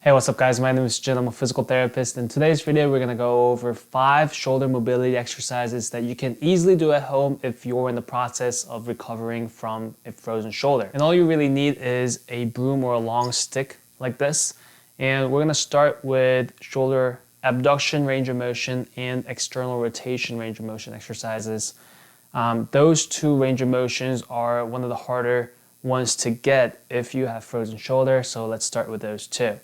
Hey, what's up guys? My name is Jin. I'm a physical therapist. In today's video, we're going to go over 5 shoulder mobility exercises that you can easily do at home if you're in the process of recovering from a frozen shoulder. And all you really need is a broom or a long stick like this. And we're going to start with shoulder abduction range of motion and external rotation range of motion exercises. Those two range of motions are one of the harder ones to get if you have frozen shoulder. So let's start with those two.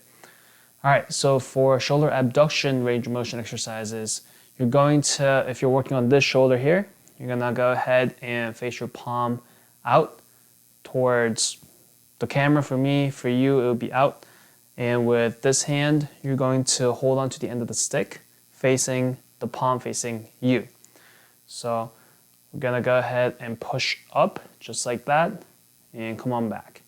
All right, so for shoulder abduction range of motion exercises, you're going to, if you're working on this shoulder here, you're gonna go ahead and face your palm out towards the camera. For me, for you, it would be out. And with this hand, you're going to hold on to the end of the stick, facing the palm facing you. So we're gonna go ahead and push up just like that and come on back,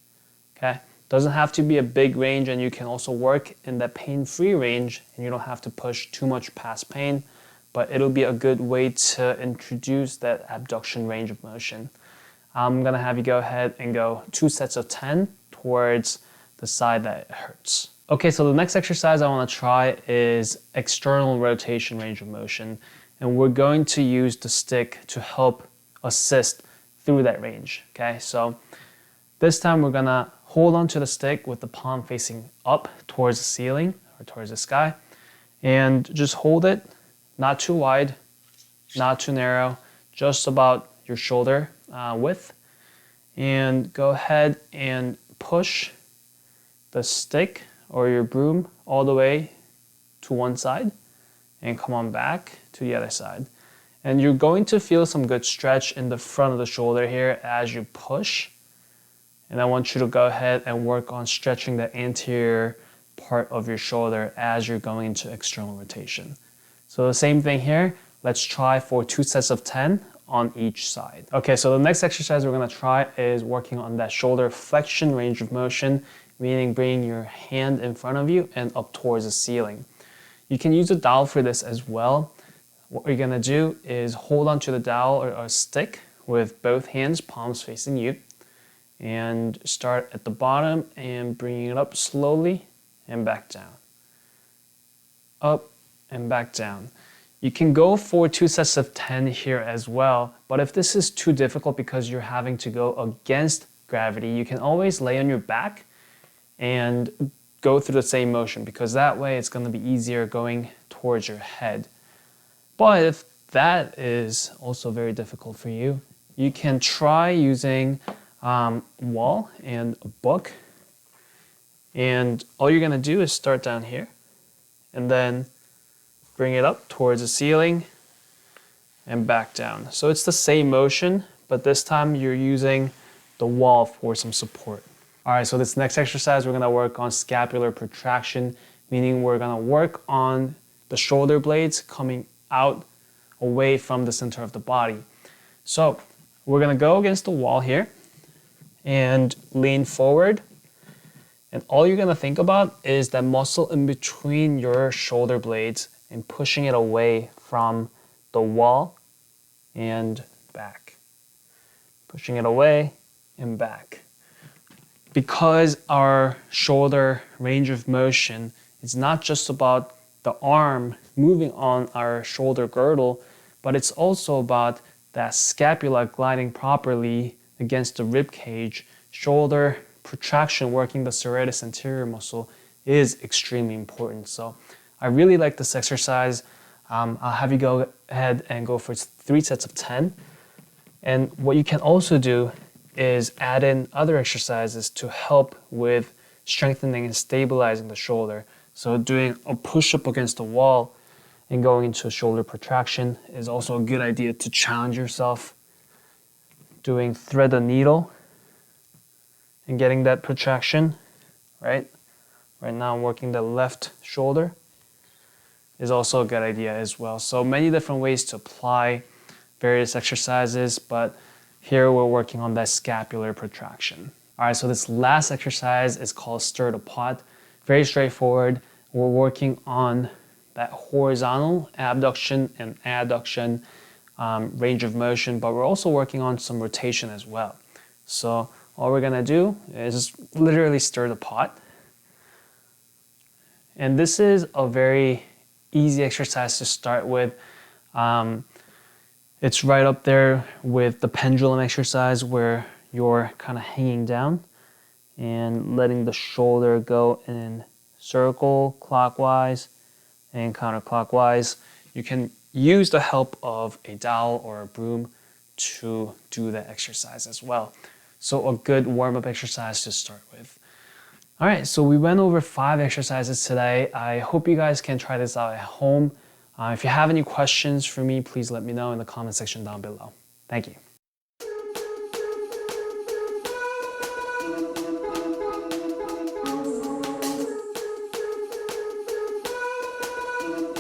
okay? Doesn't have to be a big range, and you can also work in that pain-free range and you don't have to push too much past pain, but it'll be a good way to introduce that abduction range of motion. I'm gonna have you go ahead and go 2 sets of 10 towards the side that it hurts. Okay, so the next exercise I wanna try is external rotation range of motion, and we're going to use the stick to help assist through that range, okay? So this time we're gonna hold onto the stick with the palm facing up towards the ceiling or towards the sky, and just hold it, not too wide, not too narrow, just about your shoulder width. And go ahead and push the stick or your broom all the way to one side and come on back to the other side. And you're going to feel some good stretch in the front of the shoulder here as you push. And I want you to go ahead and work on stretching the anterior part of your shoulder as you're going into external rotation. So the same thing here. Let's try for 2 sets of 10 on each side. Okay, so the next exercise we're gonna try is working on that shoulder flexion range of motion, meaning bringing your hand in front of you and up towards the ceiling. You can use a dowel for this as well. What you're gonna do is hold onto the dowel or a stick with both hands, palms facing you, and start at the bottom and bringing it up slowly and back down. Up and back down. You can go for 2 sets of 10 here as well, but if this is too difficult because you're having to go against gravity, you can always lay on your back and go through the same motion, because that way it's going to be easier going towards your head. But if that is also very difficult for you, you can try using wall and a book, and all you're gonna do is start down here and then bring it up towards the ceiling and back down. So it's the same motion, but this time you're using the wall for some support. All right, so this next exercise we're gonna work on scapular protraction, meaning we're gonna work on the shoulder blades coming out away from the center of the body. So we're gonna go against the wall here and lean forward, and all you're gonna think about is that muscle in between your shoulder blades and pushing it away from the wall and back. Pushing it away and back. Because our shoulder range of motion is not just about the arm moving on our shoulder girdle, but it's also about that scapula gliding properly against the rib cage. Shoulder protraction, working the serratus anterior muscle, is extremely important. So I really like this exercise. I'll have you go ahead and go for 3 sets of 10. And what you can also do is add in other exercises to help with strengthening and stabilizing the shoulder. So doing a push-up against the wall and going into a shoulder protraction is also a good idea to challenge yourself. Doing thread the needle and getting that protraction, right? Right now I'm working the left shoulder is also a good idea as well. So many different ways to apply various exercises, but here we're working on that scapular protraction. All right, so this last exercise is called stir the pot. Very straightforward. We're working on that horizontal abduction and adduction range of motion, but we're also working on some rotation as well. So all we're gonna do is just literally stir the pot And this is a very easy exercise to start with. It's right up there with the pendulum exercise where you're kind of hanging down and letting the shoulder go in circle clockwise and counterclockwise. You can use the help of a dowel or a broom to do the exercise as well. So a good warm-up exercise to start with. All right, so we went over 5 exercises today. I hope you guys can try this out at home. If you have any questions for me, please let me know in the comment section down below. Thank you.